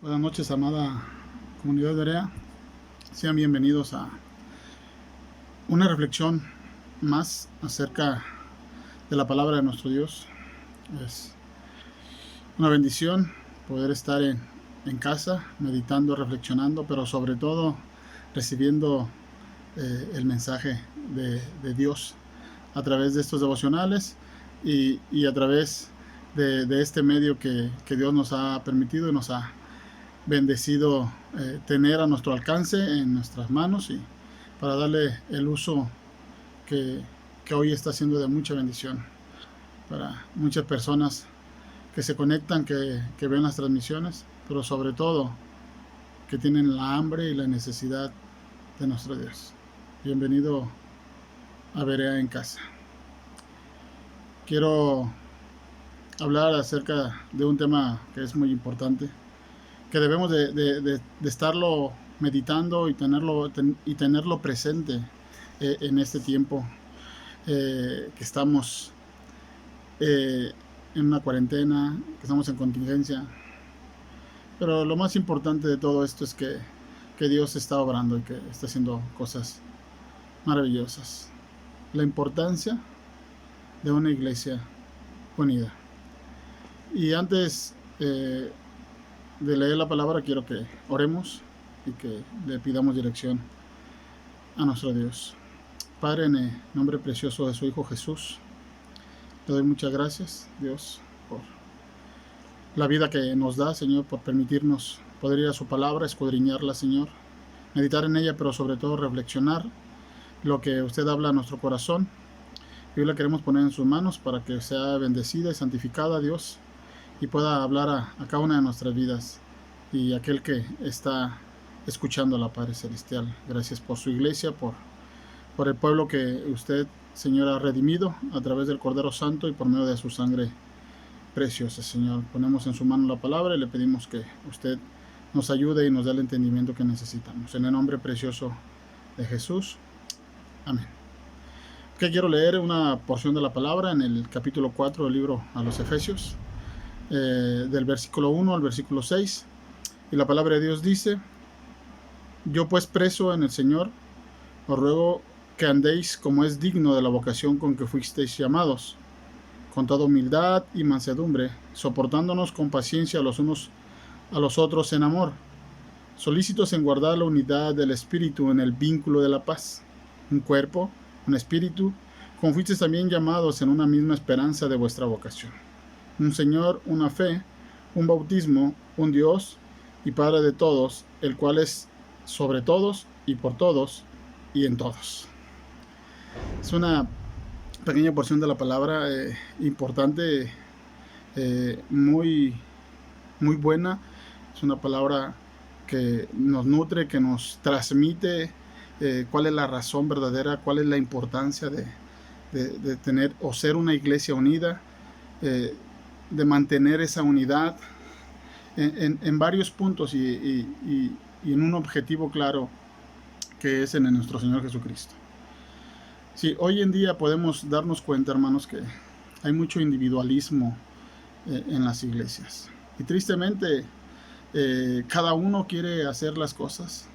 Buenas noches, amada comunidad Berea. Sean bienvenidos a una reflexión más acerca de la palabra de nuestro Dios. Es una bendición poder estar en casa, meditando, reflexionando, pero sobre todo recibiendo el mensaje de Dios a través de estos devocionales y a través de este medio que Dios nos ha permitido y nos ha bendecido tener a nuestro alcance en nuestras manos y para darle el uso que, que hoy está siendo de mucha bendición para muchas personas que se conectan, que ven las transmisiones, pero sobre todo que tienen la hambre y la necesidad de nuestro Dios. Bienvenido a Berea en casa. Quiero hablar acerca de un tema que es muy importante, que debemos de estarlo meditando y tenerlo presente en este tiempo que estamos en una cuarentena, que estamos en contingencia. Pero lo más importante de todo esto es que Dios está obrando y que está haciendo cosas maravillosas. La importancia de una iglesia unida. Y antes de leer la palabra, quiero que oremos y que le pidamos dirección a nuestro Dios. Padre, en el nombre precioso de su Hijo Jesús, te doy muchas gracias, Dios, por la vida que nos da, Señor, por permitirnos poder ir a su palabra, escudriñarla, Señor, meditar en ella, pero sobre todo reflexionar lo que usted habla a nuestro corazón. Y hoy la queremos poner en sus manos para que sea bendecida y santificada, Dios, y pueda hablar a cada una de nuestras vidas y aquel que está escuchando a la Padre Celestial. Gracias por su iglesia, por el pueblo que usted, Señor, ha redimido a través del Cordero Santo y por medio de su sangre preciosa, Señor. Ponemos en su mano la palabra y le pedimos que usted nos ayude y nos dé el entendimiento que necesitamos. En el nombre precioso de Jesús. Amén. Que quiero leer una porción de la palabra en el capítulo 4 del libro a los Efesios, del versículo 1 al versículo 6. Y la palabra de Dios dice: yo pues preso en el Señor, os ruego que andéis como es digno de la vocación con que fuisteis llamados, con toda humildad y mansedumbre, soportándonos con paciencia los unos a los otros en amor, solícitos en guardar la unidad del Espíritu en el vínculo de la paz, un cuerpo, un espíritu, como fuisteis también llamados en una misma esperanza de vuestra vocación, un Señor, una fe, un bautismo, un Dios y Padre de todos, el cual es sobre todos y por todos y en todos. Es una pequeña porción de la palabra importante, muy, muy buena. Es una palabra que nos nutre, que nos transmite cuál es la razón verdadera, cuál es la importancia de tener o ser una iglesia unida, de mantener esa unidad en varios puntos y en un objetivo claro, que es en nuestro Señor Jesucristo. Sí, hoy en día podemos darnos cuenta, hermanos, que hay mucho individualismo en las iglesias. Y tristemente, cada uno quiere hacer las cosas,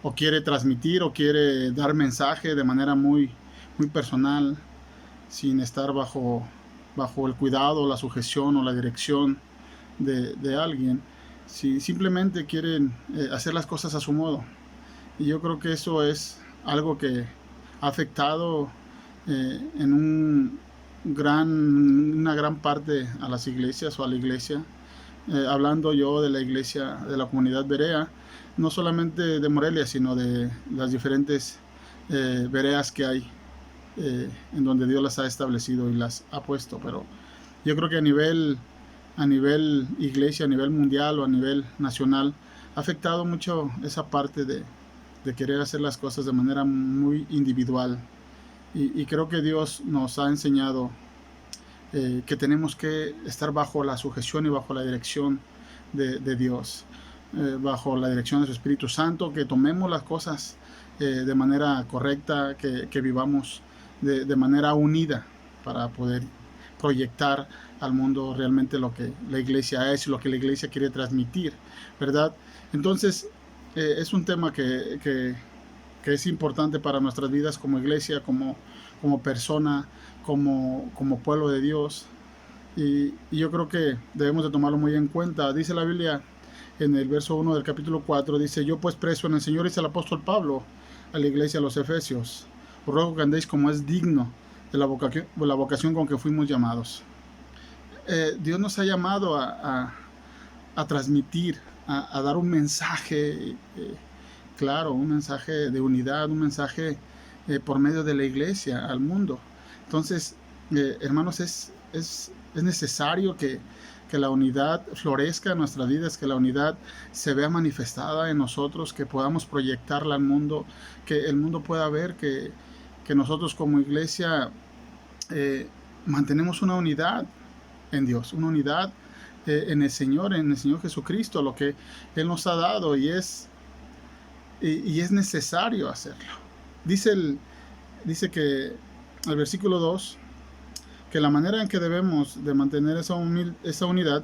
o quiere transmitir, o quiere dar mensaje de manera muy, muy personal, sin estar bajo el cuidado, la sujeción o la dirección de alguien. Si simplemente quieren hacer las cosas a su modo. Y yo creo que eso es algo que ha afectado en una gran parte a las iglesias o a la iglesia. Hablando yo de la iglesia, de la comunidad Berea, no solamente de Morelia, sino de las diferentes Bereas que hay, en donde Dios las ha establecido y las ha puesto. Pero yo creo que a nivel iglesia, a nivel mundial o a nivel nacional, ha afectado mucho esa parte de querer hacer las cosas de manera muy individual. Y creo que Dios nos ha enseñado que tenemos que estar bajo la sujeción y bajo la dirección de Dios, bajo la dirección de su Espíritu Santo, que tomemos las cosas de manera correcta, que vivamos de manera unida para poder proyectar al mundo realmente lo que la iglesia es y lo que la iglesia quiere transmitir, ¿verdad? Entonces, es un tema que es importante para nuestras vidas como iglesia, como persona, como pueblo de Dios. Y yo creo que debemos de tomarlo muy en cuenta. Dice la Biblia en el verso 1 del capítulo 4, dice: yo pues preso en el Señor, dice el apóstol Pablo a la iglesia de los Efesios, os ruego que andéis como es digno de la vocación con que fuimos llamados. Dios nos ha llamado a transmitir, a dar un mensaje, claro, un mensaje de unidad, un mensaje por medio de la iglesia al mundo. Entonces, hermanos, es necesario que la unidad florezca en nuestras vidas, que la unidad se vea manifestada en nosotros, que podamos proyectarla al mundo, que el mundo pueda ver que nosotros como iglesia mantenemos una unidad en Dios, una unidad en el Señor Jesucristo, lo que Él nos ha dado, y es necesario hacerlo. Dice que el versículo 2, que la manera en que debemos de mantener esa unidad,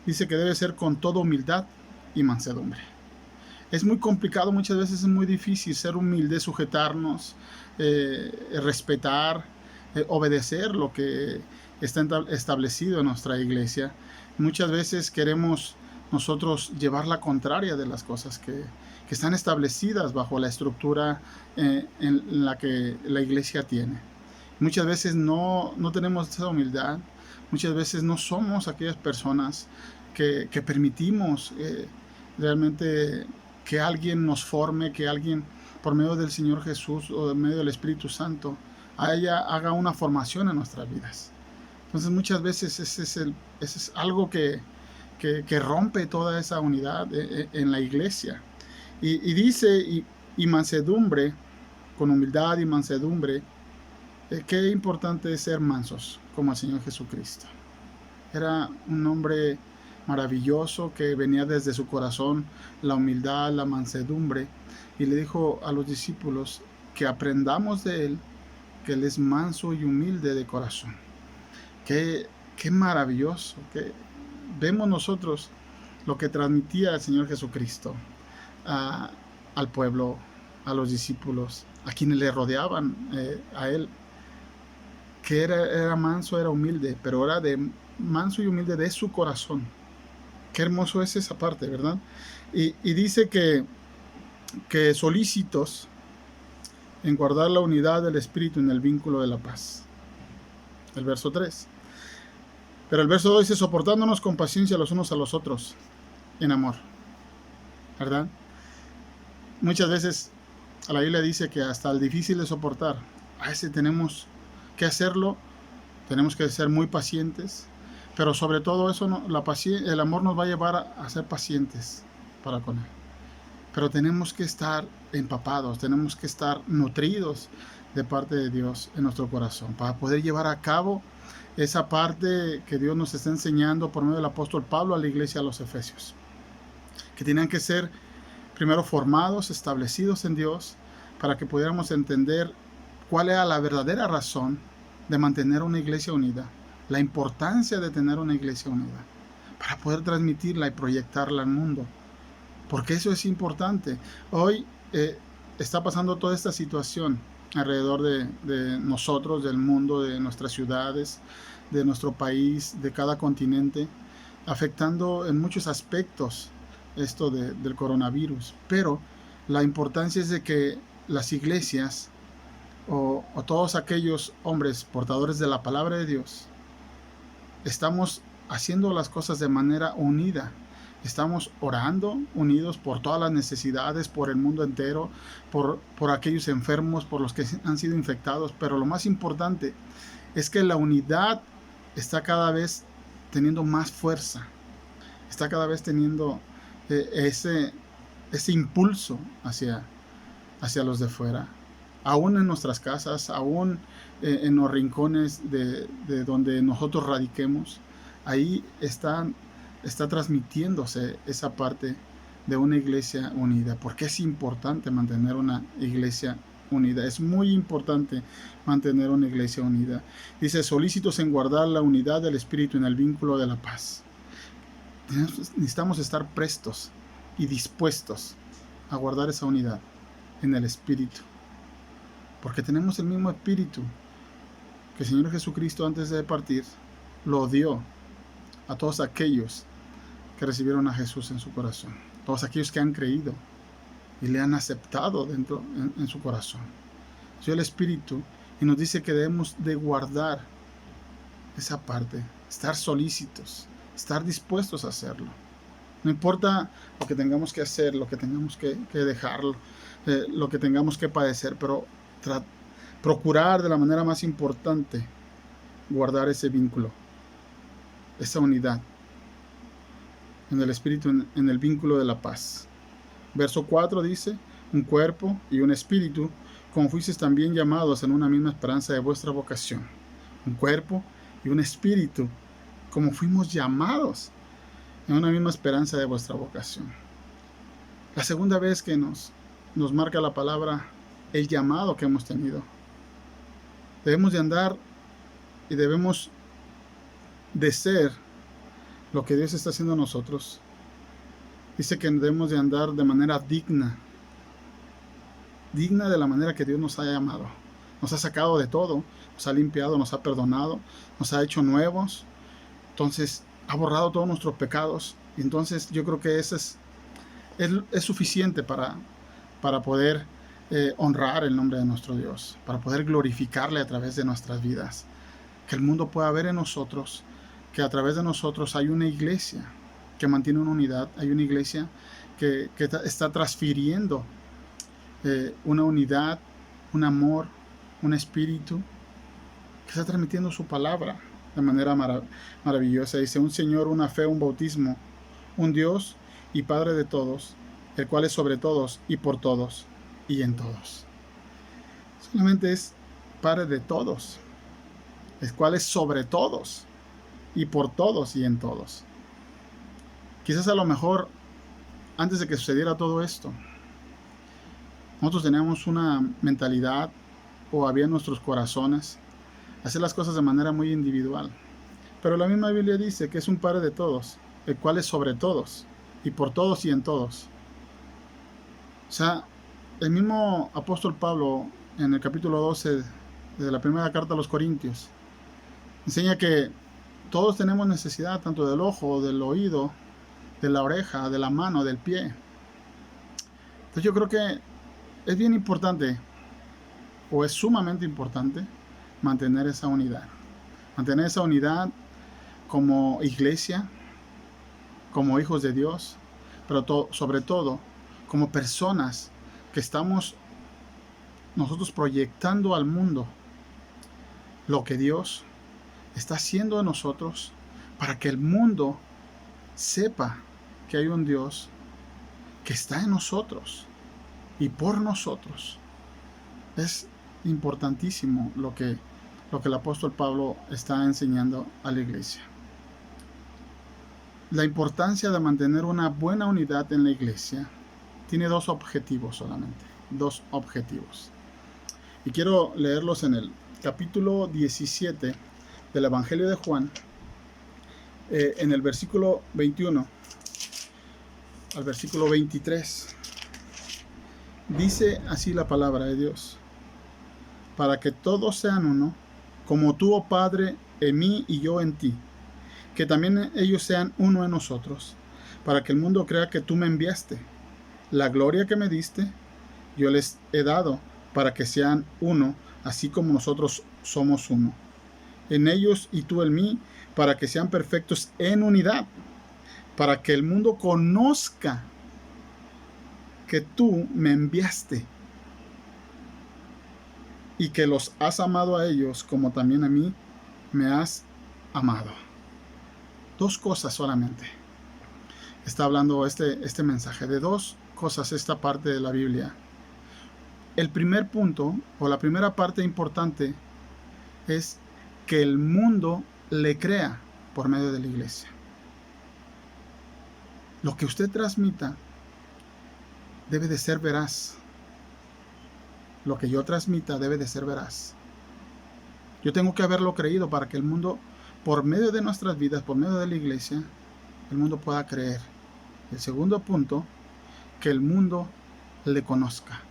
dice que debe ser con toda humildad y mansedumbre. Es muy complicado, muchas veces es muy difícil ser humilde, sujetarnos, respetar, obedecer lo que está establecido en nuestra iglesia. Muchas veces queremos nosotros llevar la contraria de las cosas que están establecidas bajo la estructura en la que la iglesia tiene. Muchas veces no tenemos esa humildad, muchas veces no somos aquellas personas que permitimos realmente que alguien nos forme, que alguien por medio del Señor Jesús o por medio del Espíritu Santo haga una formación en nuestras vidas. Entonces muchas veces ese es algo que rompe toda esa unidad en la iglesia. Y dice, y mansedumbre, con humildad y mansedumbre, qué importante es ser mansos como el Señor Jesucristo. Era un hombre maravilloso que venía desde su corazón la humildad, la mansedumbre, y le dijo a los discípulos que aprendamos de él, que él es manso y humilde de corazón. Qué maravilloso, que vemos nosotros lo que transmitía el Señor Jesucristo al pueblo, a los discípulos, a quienes le rodeaban a él, que era manso, era humilde, pero era de manso y humilde de su corazón. Qué hermoso es esa parte, ¿verdad? Y dice que solícitos en guardar la unidad del Espíritu en el vínculo de la paz. El verso 3. Pero el verso 2 dice: soportándonos con paciencia los unos a los otros en amor, ¿verdad? Muchas veces a la Biblia dice que hasta el difícil de soportar, a ese tenemos que hacerlo, tenemos que ser muy pacientes, pero sobre todo eso, el amor nos va a llevar a ser pacientes para con él. Pero tenemos que estar empapados, tenemos que estar nutridos de parte de Dios en nuestro corazón para poder llevar a cabo esa parte que Dios nos está enseñando por medio del apóstol Pablo a la iglesia de los Efesios, que tenían que ser primero formados, establecidos en Dios, para que pudiéramos entender cuál era la verdadera razón de mantener una iglesia unida, la importancia de tener una iglesia unida, para poder transmitirla y proyectarla al mundo, porque eso es importante. Hoy está pasando toda esta situación alrededor de nosotros, del mundo, de nuestras ciudades, de nuestro país, de cada continente, afectando en muchos aspectos esto del coronavirus. Pero la importancia es de que las iglesias o todos aquellos hombres portadores de la palabra de Dios estamos haciendo las cosas de manera unida. Estamos orando unidos por todas las necesidades, por el mundo entero, por aquellos enfermos, por los que han sido infectados. Pero lo más importante es que la unidad está cada vez teniendo más fuerza, está cada vez teniendo ese impulso hacia los de fuera, aún en nuestras casas, aún en los rincones de donde nosotros radiquemos. Ahí está transmitiéndose esa parte de una iglesia unida, porque es importante mantener una iglesia unida. Es muy importante mantener una iglesia unida. Dice, solícitos en guardar la unidad del Espíritu en el vínculo de la paz. Necesitamos estar prestos y dispuestos a guardar esa unidad en el Espíritu, porque tenemos el mismo Espíritu que el Señor Jesucristo, antes de partir, lo dio a todos aquellos que recibieron a Jesús en su corazón, todos aquellos que han creído y le han aceptado dentro en su corazón. Dio el Espíritu y nos dice que debemos de guardar esa parte, estar solícitos, estar dispuestos a hacerlo. No importa lo que tengamos que hacer, lo que tengamos que dejar, lo que tengamos que padecer, pero procurar de la manera más importante guardar ese vínculo, esa unidad en el Espíritu, en el vínculo de la paz. Verso 4 dice, un cuerpo y un espíritu, como fuisteis también llamados en una misma esperanza de vuestra vocación. Un cuerpo y un espíritu, como fuimos llamados en una misma esperanza de vuestra vocación. La segunda vez que nos marca la palabra el llamado que hemos tenido. Debemos de andar y debemos de ser lo que Dios está haciendo en nosotros. Dice que debemos de andar de manera digna de la manera que Dios nos ha llamado. Nos ha sacado de todo, nos ha limpiado, nos ha perdonado, nos ha hecho nuevos. Entonces ha borrado todos nuestros pecados. Y entonces yo creo que eso es suficiente para poder honrar el nombre de nuestro Dios, para poder glorificarle a través de nuestras vidas. Que el mundo pueda ver en nosotros que a través de nosotros hay una iglesia que mantiene una unidad, hay una iglesia que está transfiriendo una unidad, un amor, un espíritu, que está transmitiendo su palabra de manera maravillosa. Dice, un Señor, una fe, un bautismo, un Dios y Padre de todos, el cual es sobre todos y por todos y en todos. Solamente es Padre de todos, el cual es sobre todos y por todos y en todos. Quizás a lo mejor antes de que sucediera todo esto, nosotros teníamos una mentalidad, o había en nuestros corazones, hacer las cosas de manera muy individual. Pero la misma Biblia dice que es un Padre de todos, el cual es sobre todos y por todos y en todos. O sea, el mismo apóstol Pablo en el capítulo 12 de la primera carta a los Corintios enseña que todos tenemos necesidad tanto del ojo, del oído, de la oreja, de la mano, del pie. Entonces yo creo que es bien importante, o es sumamente importante, mantener esa unidad. Mantener esa unidad como iglesia, como hijos de Dios, pero sobre todo como personas que estamos nosotros proyectando al mundo lo que Dios está haciendo en nosotros, para que el mundo sepa que hay un Dios que está en nosotros y por nosotros. Es importantísimo lo que el apóstol Pablo está enseñando a la iglesia. La importancia de mantener una buena unidad en la iglesia tiene dos objetivos solamente, dos objetivos. Y quiero leerlos en el capítulo 17 del Evangelio de Juan, en el versículo 21 al versículo 23. Dice así la palabra de Dios: para que todos sean uno, como tú, oh Padre, en mí y yo en ti, que también ellos sean uno en nosotros, para que el mundo crea que tú me enviaste. La gloria que me diste, yo les he dado, para que sean uno, así como nosotros somos uno. En ellos y tú en mí, para que sean perfectos en unidad, para que el mundo conozca que tú me enviaste y que los has amado a ellos como también a mí me has amado. Dos cosas solamente. Está hablando este mensaje de dos cosas, esta parte de la Biblia. El primer punto, o la primera parte importante, es que el mundo le crea por medio de la iglesia. Lo que usted transmita debe de ser veraz. lo que yo transmita debe de ser veraz. Yo tengo que haberlo creído para que el mundo, por medio de nuestras vidas, por medio de la iglesia, el mundo pueda creer. El segundo punto, que el mundo le conozca.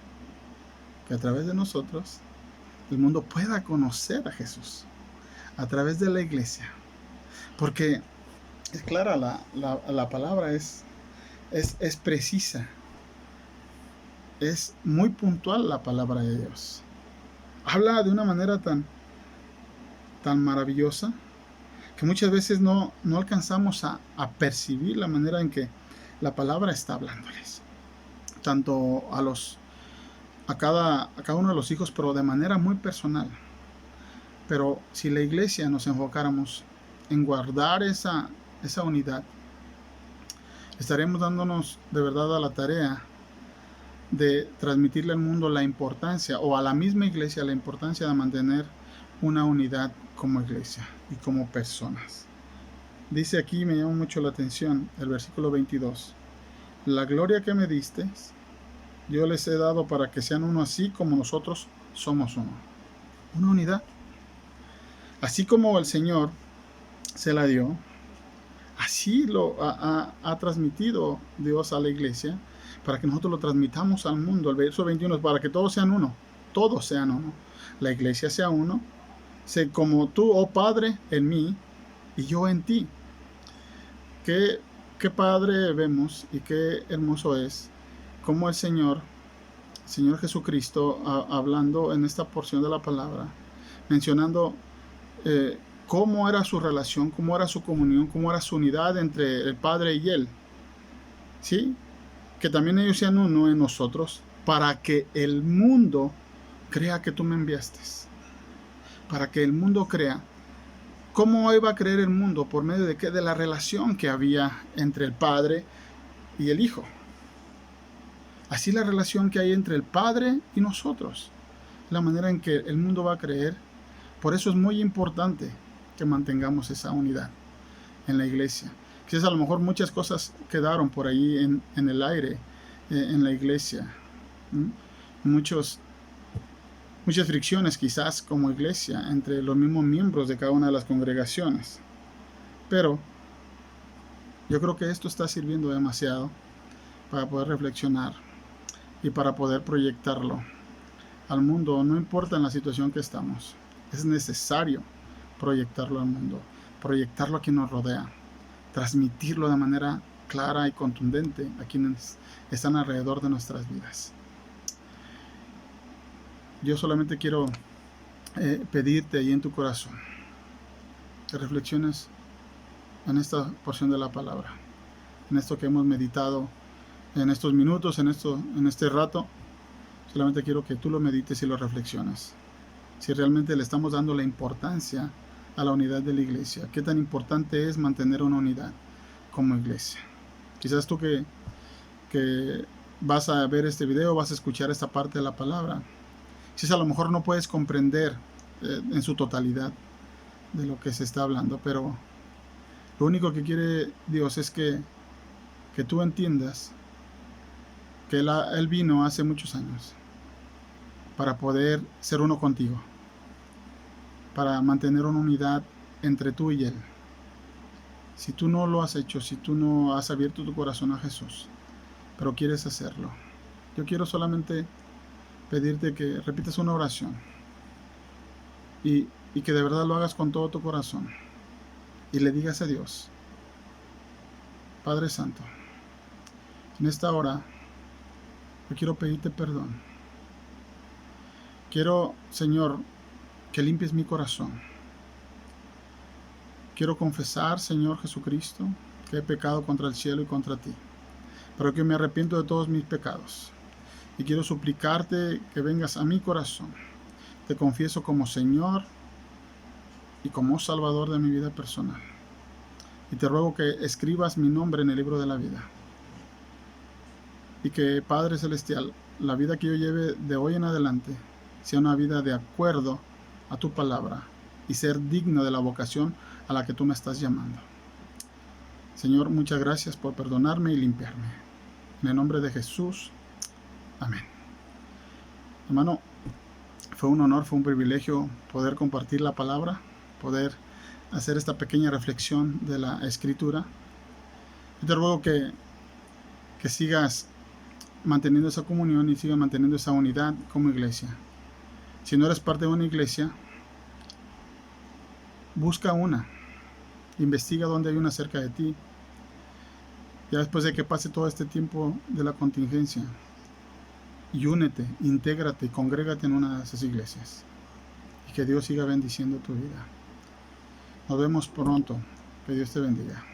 Que a través de nosotros, el mundo pueda conocer a Jesús. A través de la iglesia. Porque es clara la palabra, es precisa. Es muy puntual la palabra de Dios. Habla de una manera tan maravillosa que muchas veces no alcanzamos a percibir la manera en que la palabra está hablándoles. Tanto a cada uno de los hijos, pero de manera muy personal. Pero si la iglesia nos enfocáramos en guardar esa unidad, estaremos dándonos de verdad a la tarea de transmitirle al mundo la importancia, o a la misma iglesia, la importancia de mantener una unidad como iglesia y como personas. Dice aquí, me llama mucho la atención, el versículo 22. La gloria que me diste, yo les he dado para que sean uno, así como nosotros somos uno. Una unidad. Así como el Señor se la dio, así lo ha transmitido Dios a la iglesia, para que nosotros lo transmitamos al mundo. El verso 21 es para que todos sean uno, la iglesia sea uno, como tú, oh Padre, en mí y yo en ti. Qué padre vemos y qué hermoso es como el Señor Jesucristo, hablando en esta porción de la palabra, mencionando cómo era su relación, cómo era su comunión, cómo era su unidad entre el Padre y Él. ¿Sí? Que también ellos sean uno en nosotros, para que el mundo crea que tú me enviaste. Para que el mundo crea. ¿Cómo iba a creer el mundo? ¿Por medio de qué? De la relación que había entre el Padre y el Hijo. Así la relación que hay entre el Padre y nosotros. La manera en que el mundo va a creer. Por eso es muy importante que mantengamos esa unidad en la iglesia. Quizás a lo mejor muchas cosas quedaron por ahí en el aire, en la iglesia. Muchas fricciones quizás como iglesia entre los mismos miembros de cada una de las congregaciones. Pero yo creo que esto está sirviendo demasiado para poder reflexionar y para poder proyectarlo al mundo. No importa en la situación que estamos, es necesario proyectarlo al mundo, proyectarlo a quien nos rodea, transmitirlo de manera clara y contundente a quienes están alrededor de nuestras vidas. Yo solamente quiero pedirte ahí en tu corazón que reflexiones en esta porción de la palabra, en esto que hemos meditado en estos minutos, en este rato. Solamente quiero que tú lo medites y lo reflexiones. Si realmente le estamos dando la importancia a la unidad de la iglesia. Qué tan importante es mantener una unidad como iglesia. Quizás tú que vas a ver este video, vas a escuchar esta parte de la palabra, quizás a lo mejor no puedes comprender en su totalidad de lo que se está hablando, pero lo único que quiere Dios es que tú entiendas que Él vino hace muchos años para poder ser uno contigo, para mantener una unidad entre tú y Él. Si tú no lo has hecho, si tú no has abierto tu corazón a Jesús, pero quieres hacerlo, yo quiero solamente pedirte que repitas una oración y que de verdad lo hagas con todo tu corazón y le digas a Dios: Padre Santo, en esta hora yo quiero pedirte perdón. Quiero, Señor, que limpies mi corazón. Quiero confesar, Señor Jesucristo, que he pecado contra el cielo y contra ti, pero que me arrepiento de todos mis pecados. Y quiero suplicarte que vengas a mi corazón. Te confieso como Señor y como Salvador de mi vida personal. Y te ruego que escribas mi nombre en el libro de la vida. Y que, Padre Celestial, la vida que yo lleve de hoy en adelante sea una vida de acuerdo a tu palabra y ser digno de la vocación a la que tú me estás llamando. Señor, muchas gracias por perdonarme y limpiarme. En el nombre de Jesús. Amén. Hermano, fue un honor, fue un privilegio poder compartir la palabra, poder hacer esta pequeña reflexión de la Escritura. Yo te ruego que sigas manteniendo esa comunión y sigas manteniendo esa unidad como iglesia. Si no eres parte de una iglesia, busca una, investiga dónde hay una cerca de ti. Ya después de que pase todo este tiempo de la contingencia, y únete, intégrate y congrégate en una de esas iglesias. Y que Dios siga bendiciendo tu vida. Nos vemos pronto. Que Dios te bendiga.